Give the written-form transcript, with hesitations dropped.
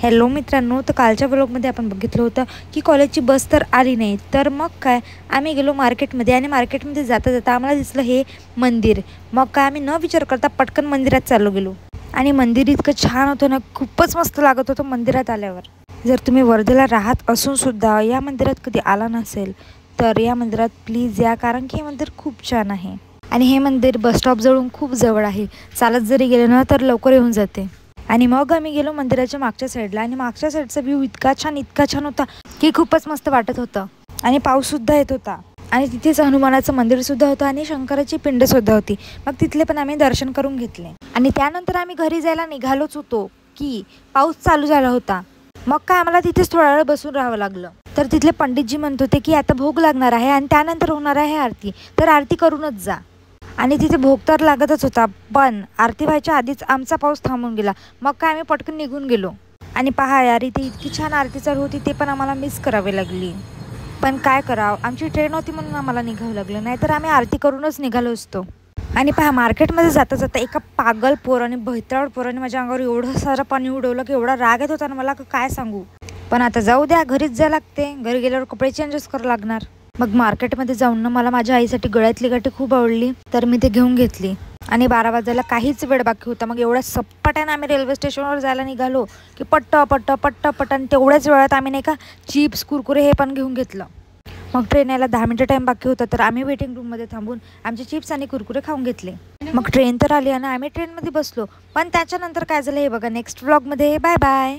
Hello मित्रांनो, तर कालच्या व्लॉगमध्ये आपण बघितलं होतं की कॉलेजची बस तर आली नाही. तर मग काय, आम्ही गेलो मार्केटमध्ये आणि मार्केटमध्ये जाता जाता आम्हाला दिसलं हे मंदिर. मग काय, आम्ही न विचार करता पटकन मंदिरात चाललो गेलो आणि मंदिर इतकं छान होतं ना, खूपच मस्त लागत होतं मंदिरात आल्यावर. जर तुम्ही वर्धेला राहत असून सुद्धा या मंदिरात कधी आला नसेल तर या मंदिरात प्लीज या, कारण की हे मंदिर खूप छान आहे आणि हे मंदिर बसस्टॉप जवळून खूप जवळ आहे. चालत जरी गेलं ना तर लवकर येऊन जाते. आणि मग आम्ही गेलो मंदिराच्या मागच्या साईडला आणि मागच्या साईडचा व्ह्यू इतका छान होता की खूपच मस्त वाटत होतं. आणि पाऊससुद्धा येत होता आणि तिथेच हनुमानाचं मंदिरसुद्धा होतं आणि शंकराची पिंडसुद्धा होती. मग तिथले पण आम्ही दर्शन करून घेतले आणि त्यानंतर आम्ही घरी जायला निघालोच होतो की पाऊस चालू झाला होता. मग काय, आम्हाला तिथेच थोडा वेळ बसून राहावं लागलं. तर तिथले पंडितजी म्हणत होते की आता भोग लागणार आहे आणि त्यानंतर होणार आहे आरती, तर आरती करूनच जा. आणि तिथे भोग तर लागतच होता, पण आरती व्हायच्या आधीच आमचा पाऊस थांबून गेला. मग काय, आम्ही पटकन निघून गेलो. आणि पहा यार, इथे इतकी छान आरती चालू होती, ते पण आम्हाला मिस करावी लागली. पण काय करावं, आमची ट्रेन होती म्हणून आम्हाला निघावं लागलं, नाहीतर आम्ही आरती करूनच निघालो असतो. आणि पहा, मार्केटमध्ये जाता जाता एका पागल पोराने, भैत्राळ पोराने माझ्या अंगावर एवढं सारं पाणी उडवलं की एवढा राग येत होता ना मला, काय सांगू. पण आता जाऊ द्या, घरीच जायला लागते. घरी गेल्यावर कपडे चेंजच करावं लागणार. मग मार्केटमध्ये जाऊन ना मला माझ्या आईसाठी गळ्यातली गाठी खूप आवडली, तर मी ते घेऊन घेतली. आणि 12 वाजायला काहीच वेळ बाकी होता. मग एवढ्या सप्पाट्यानं आम्ही रेल्वे स्टेशनवर जायला निघालो की पट्ट आणि तेवढ्याच वेळात आम्ही नाही का चिप्स, कुरकुरे हे पण घेऊन घेतलं. मग ट्रेन यायला 10 मिनिटं टाईम बाकी होता, तर आम्ही वेटिंग रूममध्ये थांबून आमचे चिप्स आणि कुरकुरे खाऊन घेतले. मग ट्रेन तर आली आणि आम्ही ट्रेनमध्ये बसलो. पण त्याच्यानंतर काय झालं हे बघा नेक्स्ट व्लॉगमध्ये. Bye bye.